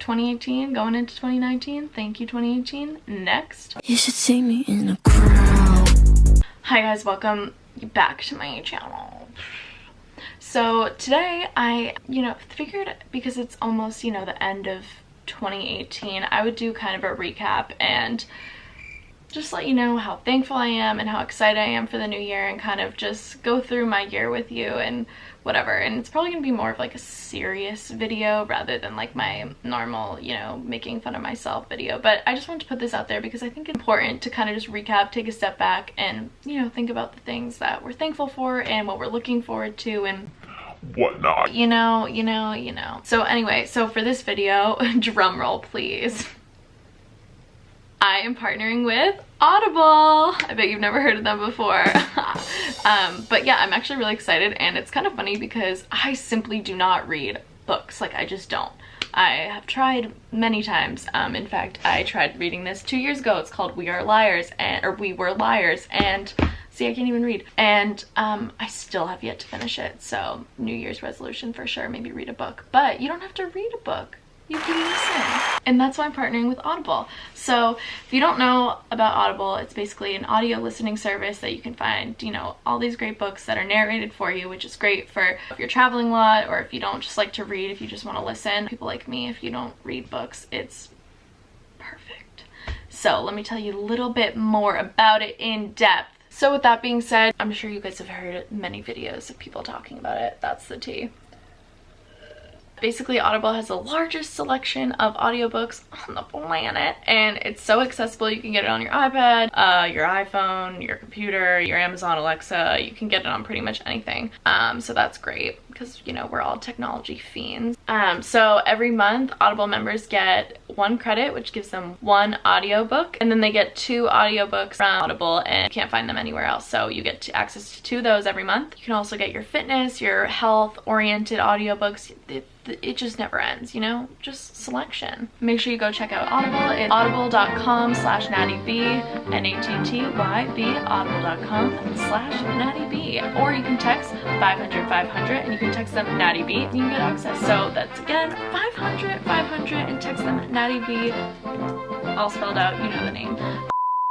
2018 going into 2019. Thank you, 2018. Next. You should see me in a crowd. Hi guys, welcome back to my channel. So today I, figured because it's almost, the end of 2018, I would do kind of a recap and just let you know how thankful I am and how excited I am for the new year, and kind of just go through my year with you and whatever. And it's probably gonna be more of like a serious video rather than like my normal, making fun of myself video. But I just wanted to put this out there because I think it's important to kind of just recap, take a step back, and think about the things that we're thankful for and what we're looking forward to and whatnot. So anyway, so for this video, drum roll please, I am partnering with Audible. I bet you've never heard of them before. But yeah, I'm actually really excited, and it's kind of funny because I simply do not read books. Like, I just don't. I have tried many times. In fact, I tried reading this 2 years ago. It's called We Were Liars, and see, I can't even read. And I still have yet to finish it. So New Year's resolution for sure, maybe read a book. But you don't have to read a book. You can listen. And that's why I'm partnering with Audible. So if you don't know about Audible, it's basically an audio listening service that you can find, all these great books that are narrated for you, which is great for if you're traveling a lot, or if you don't just like to read, if you just want to listen. People like me, if you don't read books, it's perfect. So let me tell you a little bit more about it in depth. So with that being said, I'm sure you guys have heard many videos of people talking about it. That's the tea. Basically, Audible has the largest selection of audiobooks on the planet, and it's so accessible. You can get it on your iPad, your iPhone, your computer, your Amazon Alexa. You can get it on pretty much anything. So that's great because, we're all technology fiends. So every month, Audible members get 1 credit, which gives them 1 audiobook, and then they get 2 audiobooks from Audible, and you can't find them anywhere else. So you get access to 2 of those every month. You can also get your fitness, your health-oriented audiobooks. It just never ends, just selection. Make sure you go check out Audible. It's audible.com/nattyb, NATTYB, audible.com/nattyb. Or you can text 500-500 and you can text them nattyb and you can get access. So that's again 500-500 and text them nattyb, all spelled out, the name.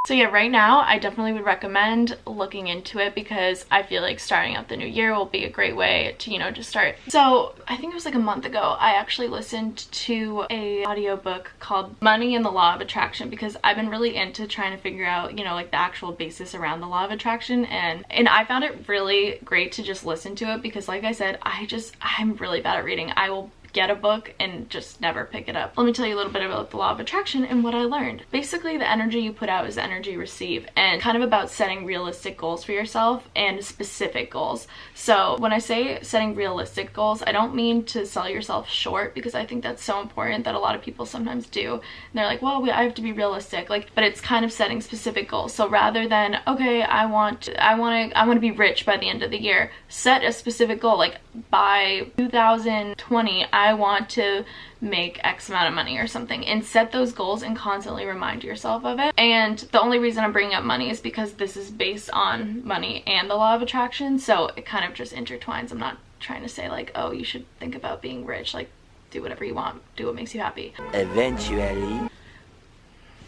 So yeah, right now I definitely would recommend looking into it because I feel like starting out the new year will be a great way to, just start. So I think it was like a month ago, I actually listened to a audiobook called Money and the Law of Attraction because I've been really into trying to figure out, like the actual basis around the law of attraction, and I found it really great to just listen to it because, like I said, I'm really bad at reading. I will get a book and just never pick it up. Let me tell you a little bit about the law of attraction and what I learned. Basically, the energy you put out is the energy you receive, and kind of about setting realistic goals for yourself and specific goals. So when I say setting realistic goals, I don't mean to sell yourself short, because I think that's so important that a lot of people sometimes do. And they're like, well, I have to be realistic, but it's kind of setting specific goals. So rather than, okay, I want to be rich by the end of the year, set a specific goal, like by 2020 I want to make X amount of money or something, and set those goals and constantly remind yourself of it. And the only reason I'm bringing up money is because this is based on money and the law of attraction, so it kind of just intertwines. I'm not trying to say like, oh, you should think about being rich. Like, do whatever you want, do what makes you happy. Eventually.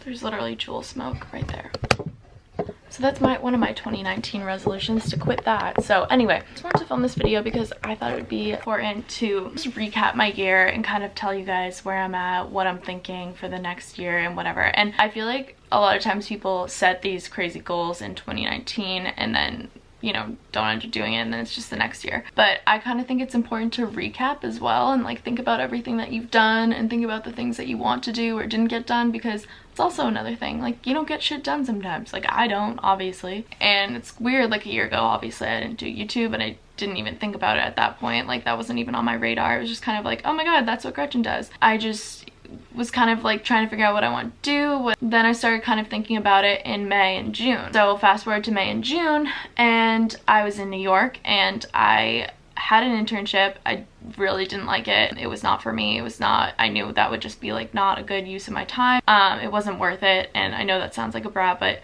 There's literally jewel smoke right there. So that's one of my 2019 resolutions, to quit that. So anyway, I just wanted to film this video because I thought it would be important to just recap my year and kind of tell you guys where I'm at, what I'm thinking for the next year and whatever. And I feel like a lot of times people set these crazy goals in 2019 and then don't end up doing it, and then it's just the next year. But I kind of think it's important to recap as well, and like think about everything that you've done and think about the things that you want to do or didn't get done, because it's also another thing. Like, you don't get shit done sometimes. Like, I don't, obviously. And it's weird, like a year ago, obviously I didn't do YouTube, and I didn't even think about it at that point. Like, that wasn't even on my radar. It was just kind of like, oh my god, that's what Gretchen does. I just was kind of like trying to figure out what I want to do. Then I started kind of thinking about it in May and June. So fast forward to May and June, and I was in New York, and I had an internship. I really didn't like it. It was not for me. It was not, I knew that would just be like not a good use of my time. It wasn't worth it, and I know that sounds like a brat, but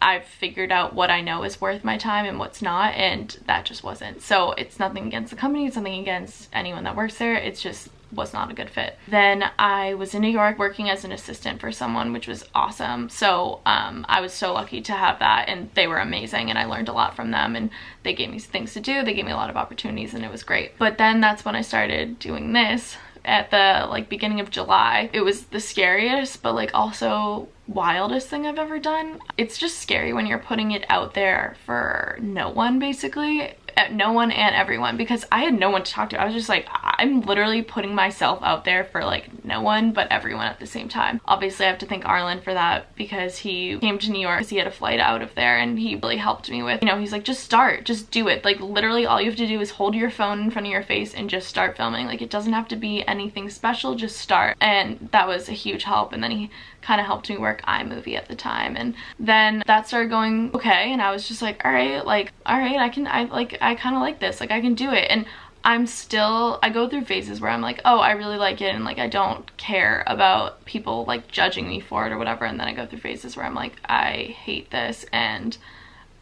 I've figured out what I know is worth my time and what's not, and that just wasn't. So it's nothing against the company, it's nothing against anyone that works there. It's just was not a good fit. Then I was in New York working as an assistant for someone, which was awesome. So I was so lucky to have that, and they were amazing, and I learned a lot from them, and they gave me things to do. They gave me a lot of opportunities, and it was great. But then that's when I started doing this at the like beginning of July. It was the scariest but like also wildest thing I've ever done. It's just scary when you're putting it out there for no one, basically. No one and everyone, because I had no one to talk to. I was just like, I'm literally putting myself out there for like no one but everyone at the same time. Obviously I have to thank Arlen for that, because he came to New York because he had a flight out of there, and he really helped me with, you know, he's like, just start, just do it. Like literally all you have to do is hold your phone in front of your face and just start filming. Like it doesn't have to be anything special, just start. And that was a huge help. And then he kind of helped me work iMovie at the time, and then that started going okay, and I was just like, all right, I kind of like this, like I can do it. And I go through phases where I'm like, oh, I really like it, and like I don't care about people like judging me for it or whatever, and then I go through phases where I'm like, I hate this, and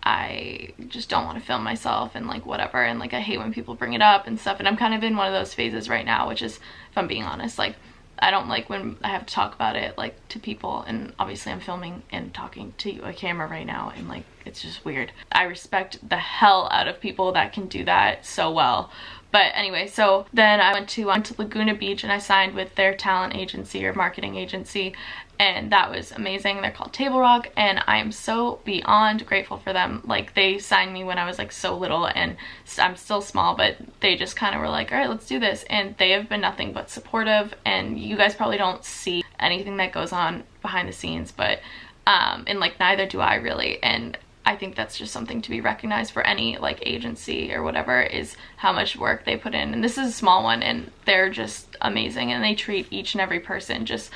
I just don't want to film myself, and like whatever, and like I hate when people bring it up and stuff. And I'm kind of in one of those phases right now, which is, if I'm being honest, like I don't like when I have to talk about it like to people, and obviously I'm filming and talking to a camera right now, and like it's just weird. I respect the hell out of people that can do that so well. But anyway, so then I went to Laguna Beach, and I signed with their talent agency or marketing agency, and that was amazing. They're called Table Rock, and I am so beyond grateful for them. Like they signed me when I was like so little, and I'm still small, but they just kind of were like, all right, let's do this. And they have been nothing but supportive, and you guys probably don't see anything that goes on behind the scenes, but and like neither do I really. And I think that's just something to be recognized for any like agency or whatever, is how much work they put in. And this is a small one, and they're just amazing, and they treat each and every person just,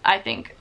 I think,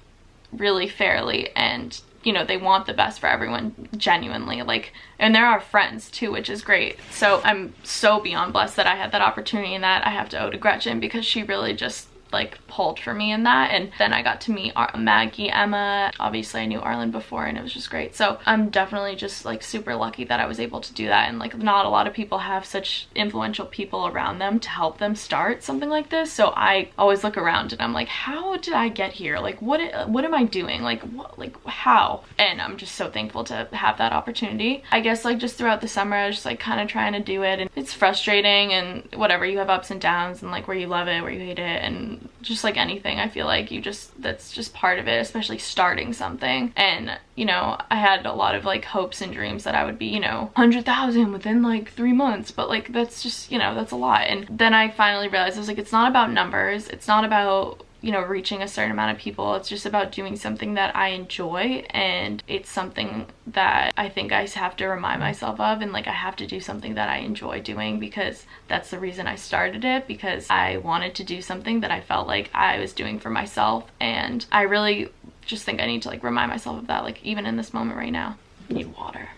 really fairly, and you know, they want the best for everyone genuinely, like, and they're our friends too, which is great. So I'm so beyond blessed that I had that opportunity, and that I have to owe to Gretchen, because she really just like pulled for me in that. And then I got to meet Maggie, Emma. Obviously I knew Arlen before, and it was just great. So I'm definitely just like super lucky that I was able to do that, and like not a lot of people have such influential people around them to help them start something like this. So I always look around and I'm like, how did I get here? Like what am I doing? Like what, like how? And I'm just so thankful to have that opportunity. I guess like just throughout the summer I was just like kind of trying to do it, and it's frustrating, and whatever, you have ups and downs, and like where you love it, where you hate it, and just like anything, I feel like that's just part of it, especially starting something. And you know, I had a lot of like hopes and dreams that I would be, you know, 100,000 within like 3 months, but like that's just, you know, that's a lot. And then I finally realized, I was like, it's not about numbers, it's not about, you know, reaching a certain amount of people. It's just about doing something that I enjoy, and it's something that I think I have to remind myself of, and like I have to do something that I enjoy doing, because that's the reason I started it, because I wanted to do something that I felt like I was doing for myself. And I really just think I need to like remind myself of that, like even in this moment right now. I need water.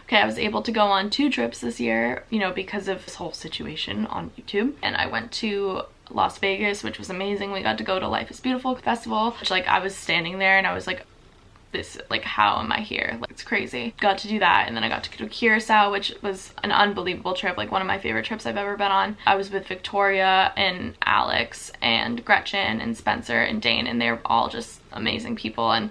Okay, I was able to go on 2 trips this year, you know, because of this whole situation on YouTube. And I went to Las Vegas, which was amazing. We got to go to Life is Beautiful festival, which like I was standing there and I was like, this, like, how am I here? Like, it's crazy. Got to do that, and then I got to go to Curacao, which was an unbelievable trip, like one of my favorite trips I've ever been on. I was with Victoria and Alex and Gretchen and Spencer and Dane, and they're all just amazing people. And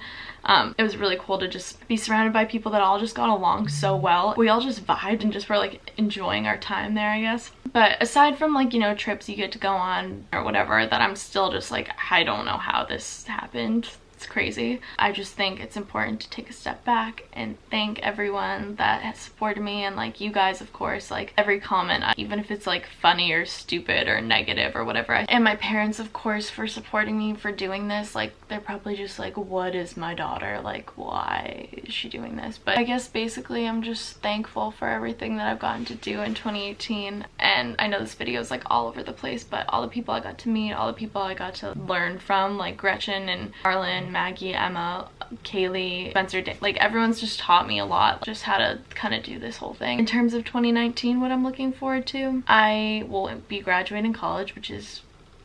it was really cool to just be surrounded by people that all just got along so well. We all just vibed and just were like enjoying our time there, I guess. But aside from like, you know, trips you get to go on or whatever, that I'm still just like, I don't know how this happened. It's crazy. I just think it's important to take a step back and thank everyone that has supported me, and like you guys, of course, like every comment, even if it's like funny or stupid or negative or whatever. And my parents, of course, for supporting me for doing this. Like they're probably just like, what is my daughter, like why is she doing this? But I guess basically I'm just thankful for everything that I've gotten to do in 2018. And I know this video is like all over the place, but all the people I got to meet, all the people I got to learn from, like Gretchen and Arlen, Maggie, Emma, Kaylee, Spencer, like everyone's just taught me a lot, just how to kind of do this whole thing. In terms of 2019, what I'm looking forward to, I will be graduating college, which is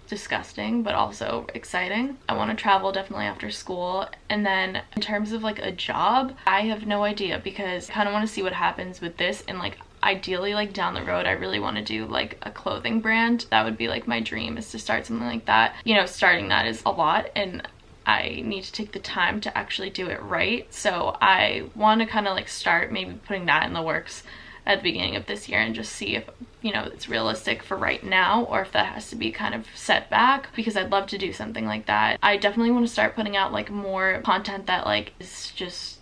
disgusting but also exciting. I want to travel definitely after school. And then in terms of like a job, I have no idea, because I kind of want to see what happens with this, and like ideally, like down the road, I really want to do like a clothing brand. That would be like my dream, is to start something like that. You know, starting that is a lot, and I need to take the time to actually do it right. So I want to kind of like start maybe putting that in the works at the beginning of this year and just see if, you know, it's realistic for right now, or if that has to be kind of set back, because I'd love to do something like that. I definitely want to start putting out like more content that like is just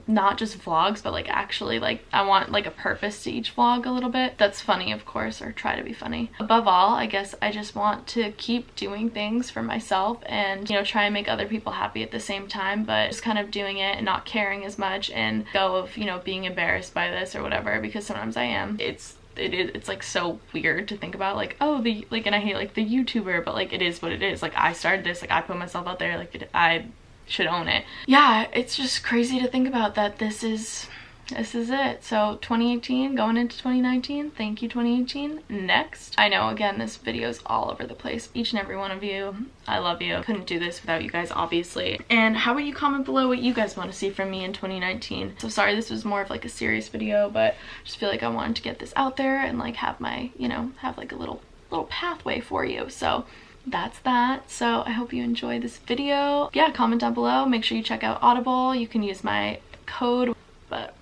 not just vlogs, but like actually, like I want like a purpose to each vlog a little bit that's funny, of course, or try to be funny. Above all, I guess I just want to keep doing things for myself and, you know, try and make other people happy at the same time, but just kind of doing it and not caring as much, and go of, you know, being embarrassed by this or whatever, because sometimes I am. It's like so weird to think about, like, oh, the, like, and I hate like the YouTuber, but like it is what it is. Like I started this, like I put myself out there, like I should own it. Yeah, it's just crazy to think about that this is it. So 2018 going into 2019. Thank you, 2018. Next, I know, again, this video is all over the place. Each and every one of you, I love you. Couldn't do this without you guys, obviously. And how about you comment below what you guys want to see from me in 2019. So sorry, this was more of like a serious video, but I just feel like I wanted to get this out there and like have my, you know, have like a little pathway for you. So that's that. So I hope you enjoyed this video. Yeah, comment down below. Make sure you check out Audible. You can use my code, but